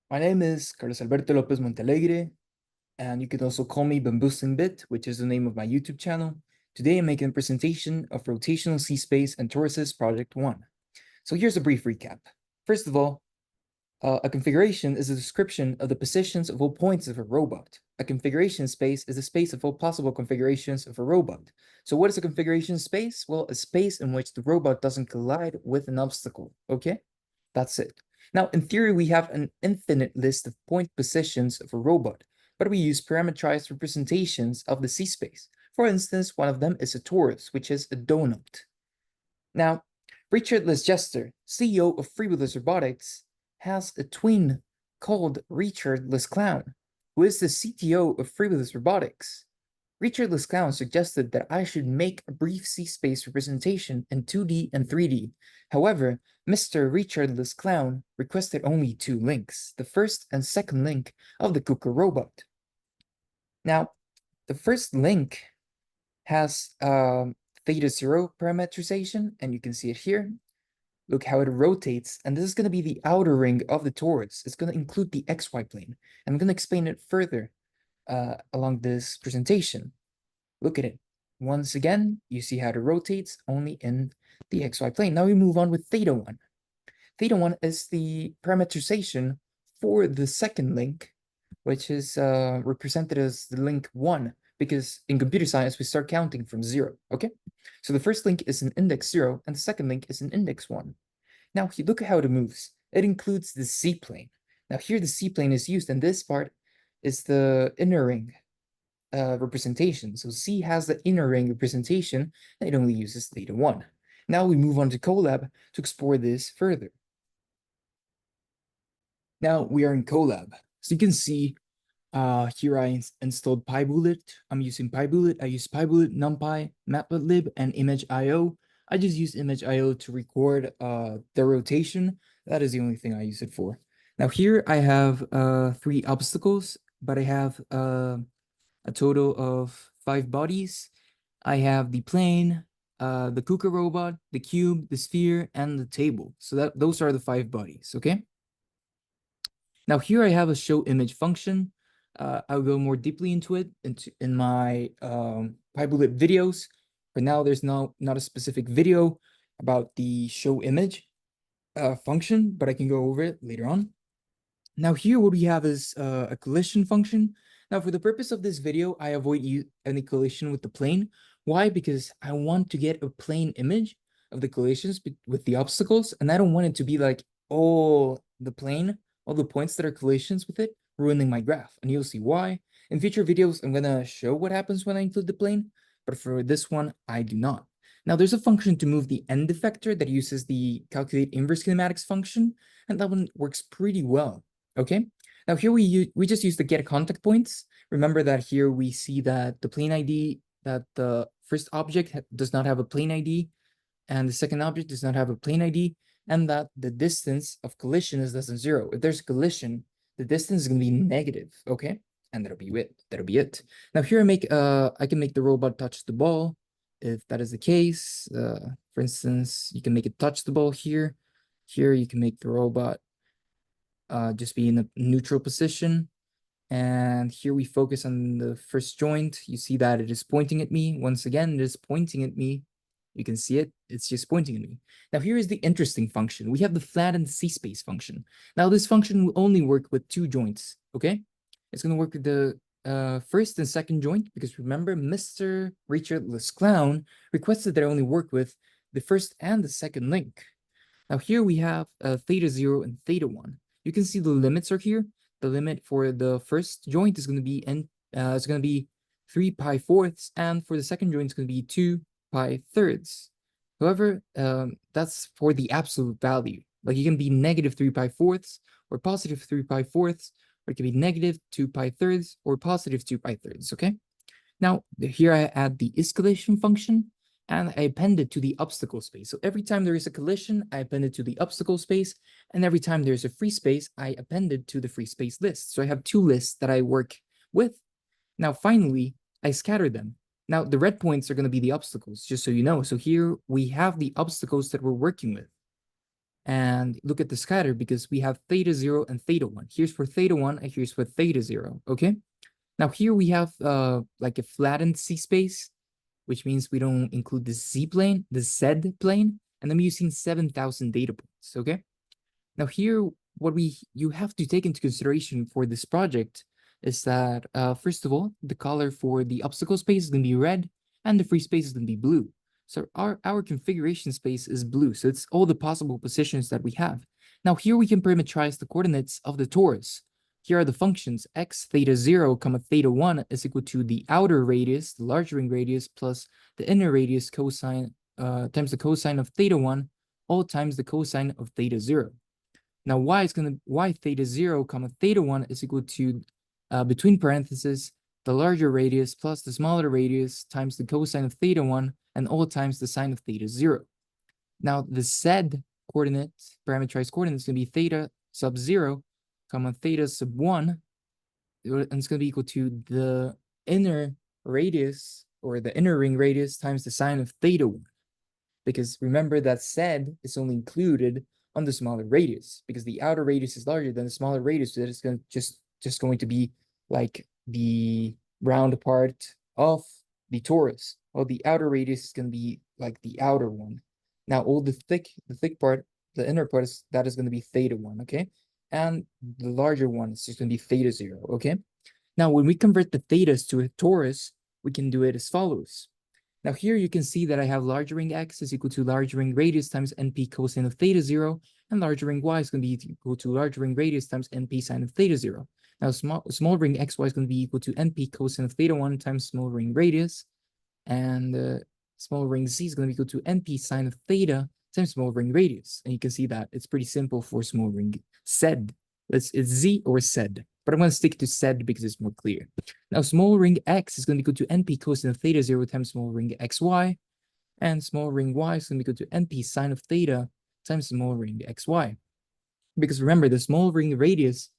My name is Carlos Alberto Lopez Montalegre, and you can also call me Bamboosling Bit, which is the name of my YouTube channel. Today I'm making a presentation of rotational C-space and Toruses Project 1. So here's a brief recap. First of all, a configuration is a description of the positions of all points of a robot. A configuration space is a space of all possible configurations of a robot. So what is a configuration space? Well, a space in which the robot doesn't collide with an obstacle, okay? That's it. Now, in theory, we have an infinite list of point positions of a robot, but we use parameterized representations of the C-space. For instance, one of them is a torus, which is a donut. Now, Richard Lesgester, CEO of Freewheelers Robotics, has a twin called Richard Lesclown, who is the CTO of Freewheelers Robotics. Richard Lesclown suggested that I should make a brief C-space representation in 2D and 3D. However, Mr. Richard Lesclown requested only two links, the first and second link of the Cooker robot. Now, the first link has theta 0 parameterization, and you can see it here. Look how it rotates, and this is going to be the outer ring of the torus. It's going to include the XY plane, and I'm going to explain it further along this presentation. Look at it. Once again, you see how it rotates only in the XY plane. Now we move on with theta 1. Theta 1 is the parameterization for the second link, which is represented as the link 1, because in computer science, we start counting from 0, okay? So the first link is an index 0, and the second link is an index 1. Now, if you look at how it moves, it includes the C-plane. Now here the C-plane is used, and this part is the inner ring representation. So C has the inner ring representation, and it only uses theta 1. Now we move on to Colab to explore this further. Now we are in Colab. So you can see here I installed PyBullet. I'm using PyBullet. I use PyBullet, NumPy, Matplotlib, and ImageIO. I just use ImageIO to record the rotation. That is the only thing I use it for. Now here I have 3 obstacles, but I have a total of 5 bodies. I have the plane, the Kuka robot, the cube, the sphere, and the table. So those are the 5 bodies, okay? Now here I have a show image function. I'll go more deeply into it in my PyBullet videos. For now, there's not a specific video about the show image function, but I can go over it later on. Now here what we have is a collision function. Now for the purpose of this video, I avoid any collision with the plane. Why? Because I want to get a plane image of the collisions with the obstacles, and I don't want it to be like all the plane, all the points that are collisions with it, ruining my graph. And you'll see why. In future videos, I'm gonna show what happens when I include the plane, but for this one, I do not. Now there's a function to move the end effector that uses the calculate inverse kinematics function, and that one works pretty well. Okay, now here we just use the get contact points. Remember that here we see that the plane ID, that the first object does not have a plane ID, and the second object does not have a plane ID, and that the distance of collision is less than 0. If there's a collision, the distance is going to be negative, okay? And that'll be it. That'll be it. Now here I can make the robot touch the ball. If that is the case, for instance, you can make it touch the ball here. Here you can make the robot just be in a neutral position. And here we focus on the first joint. You see that it is pointing at me. Once again, it is pointing at me. You can see it. It's just pointing at me. Now here is the interesting function. We have the flattened C-space function. Now this function will only work with 2 joints, okay? It's going to work with the first and second joint, because remember, Mr. Richard Lesclown requested that I only work with the first and the second link. Now here we have theta 0 and theta 1. You can see the limits are here. The limit for the first joint is going to be 3 pi fourths, and for the second joint it's going to be 2 pi thirds. However, that's for the absolute value. Like, you can be negative 3 pi fourths, or positive 3 pi fourths, or it can be negative 2 pi thirds, or positive 2 pi thirds, okay? Now, here I add the is-collision function, and I append it to the obstacle space. So every time there is a collision, I append it to the obstacle space, and every time there's a free space, I append it to the free space list. So I have 2 lists that I work with. Now, finally, I scatter them. Now, the red points are going to be the obstacles, just so you know. So here we have the obstacles that we're working with. and look at the scatter because we have theta 0 and theta 1. Here's for theta 1 and here's for theta 0, okay? Now here we have like a flattened C-space, which means we don't include the Z-plane, the Z plane, and I'm using 7,000 data points, okay? Now here, what you have to take into consideration for this project is that, first of all, the color for the obstacle space is going to be red, and the free space is going to be blue. So our configuration space is blue, so it's all the possible positions that we have. Now here we can parameterize the coordinates of the torus. Here are the functions. X theta 0 comma theta 1 is equal to the outer radius, the large ring radius, plus the inner radius cosine times the cosine of theta 1, all times the cosine of theta 0. Now y theta 0 comma theta 1 is equal to, between parentheses, the larger radius plus the smaller radius times the cosine of theta 1 and all times the sine of theta 0. Now the z coordinate, parameterized coordinate, is going to be theta sub 0 comma theta sub 1, and it's going to be equal to the inner radius or the inner ring radius times the sine of theta 1. Because remember that z is only included on the smaller radius because the outer radius is larger than the smaller radius, so that it's going to just going to be like the round part of the torus. Well, the outer radius is going to be like the outer one. Now all the thick part, the inner part is going to be theta 1, okay? And the larger one is just going to be theta 0, okay? Now when we convert the thetas to a torus, we can do it as follows. Now here you can see that I have large ring x is equal to large ring radius times np cosine of theta 0, and large ring y is going to be equal to large ring radius times np sine of theta 0. Now small ring xy is going to be equal to np cosine of theta 1 times small ring radius, and small ring z is going to be equal to np sine of theta times small ring radius. And you can see that it's pretty simple for small ring z. It's z or z, but I'm going to stick to z because it's more clear. Now small ring x is going to be equal to np cosine of theta 0 times small ring xy, and small ring y is going to be equal to np sine of theta times small ring xy. Because remember, the small ring radius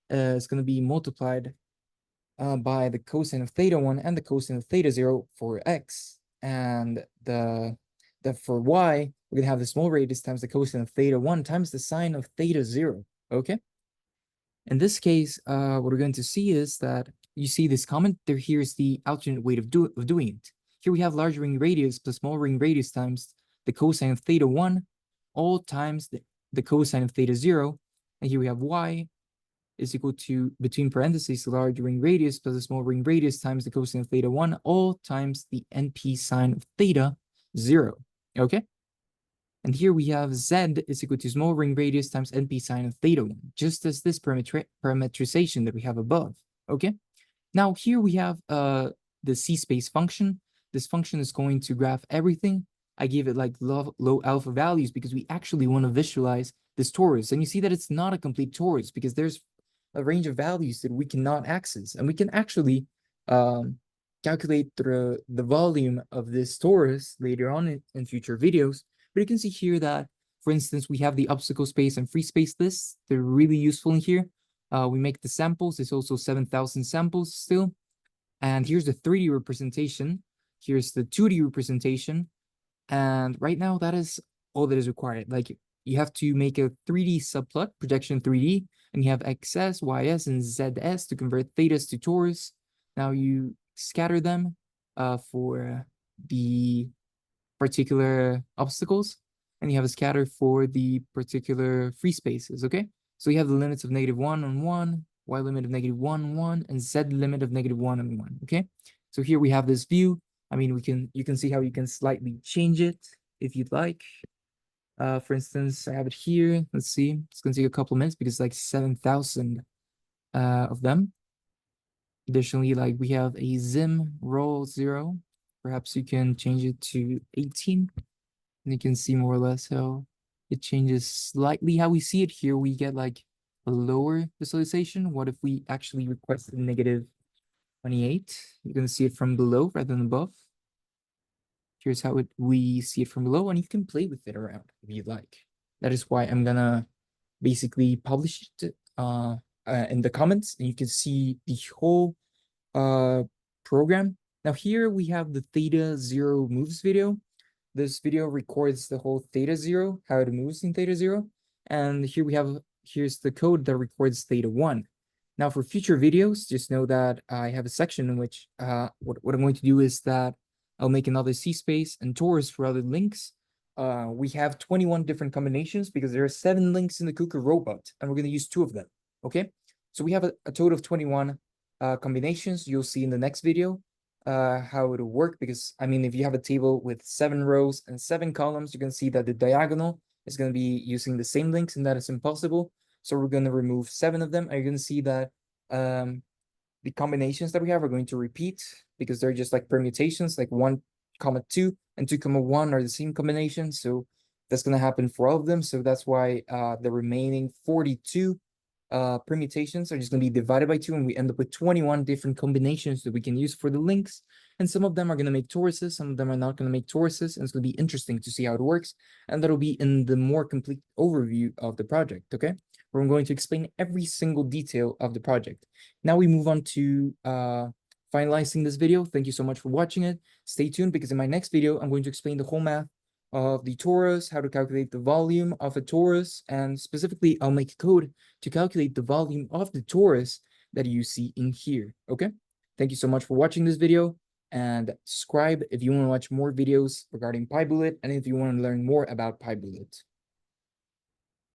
is going to be multiplied by the cosine of theta 1 and the cosine of theta 0 for x. And the for y, we're going to have the small radius times the cosine of theta 1 times the sine of theta 0, okay? In this case, what we're going to see is that you see this comment there. Here's the alternate way of doing it. Here we have large ring radius plus small ring radius times the cosine of theta 1, all times the cosine of theta 0. And here we have y is equal to, between parentheses, the large ring radius plus the small ring radius times the cosine of theta 1, all times the np sine of theta 0. Okay? And here we have z is equal to small ring radius times np sine of theta 1, just as this parametrization that we have above, okay? Now here we have the C-space function. This function is going to graph everything. I give it like low alpha values because we actually want to visualize this torus. And you see that it's not a complete torus because there's a range of values that we cannot access. And we can actually calculate the volume of this torus later on in future videos. But you can see here that, for instance, we have the obstacle space and free space lists. They're really useful in here. We make the samples. It's also 7,000 samples still. And here's the 3D representation. Here's the 2D representation. And right now, that is all that is required. Like, you have to make a 3D subplot, projection 3D, and you have XS, YS, and ZS to convert thetas to torus. Now you scatter them for the particular obstacles, and you have a scatter for the particular free spaces, okay? So you have the limits of -1 on 1, y limit of -1 on 1, and z limit of -1 on 1, okay? So here we have this view. I mean, you can see how you can slightly change it if you'd like. For instance, I have it here. Let's see. It's going to take a couple minutes because it's like 7,000 of them. Additionally, like we have a zim roll 0. Perhaps you can change it to 18. And you can see more or less how it changes slightly. How we see it here, we get like a lower visualization. What if we actually request a -28? You're going to see it from below rather than above. Here's how we see it from below, and you can play with it around if you'd like. That is why I'm gonna basically publish it in the comments, and you can see the whole program. Now here we have the theta 0 moves video. This video records the whole theta zero, how it moves in theta zero. And here's the code that records theta one. Now for future videos, just know that I have a section in which what I'm going to do is that I'll make another C space and torus for other links. We have 21 different combinations because there are 7 links in the Cooker robot, and we're going to use 2 of them. Okay, so we have a total of 21 combinations. You'll see in the next video how it'll work, because I mean, if you have a table with 7 rows and 7 columns, you're going to see that the diagonal is going to be using the same links, and that is impossible. So we're going to remove 7 of them, and you're going to see that the combinations that we have are going to repeat because they're just like permutations, like 1, 2 and 2, 1 are the same combination. So that's going to happen for all of them. So that's why the remaining 42 permutations are just going to be divided by 2, and we end up with 21 different combinations that we can use for the links. And some of them are going to make toruses, some of them are not going to make toruses, and it's going to be interesting to see how it works. And that'll be in the more complete overview of the project, okay? Where I'm going to explain every single detail of the project. Now we move on to finalizing this video. Thank you so much for watching it. Stay tuned, because in my next video, I'm going to explain the whole math of the torus, how to calculate the volume of a torus, and specifically, I'll make code to calculate the volume of the torus that you see in here, okay? Thank you so much for watching this video, and subscribe if you want to watch more videos regarding PyBullet, and if you want to learn more about PyBullet.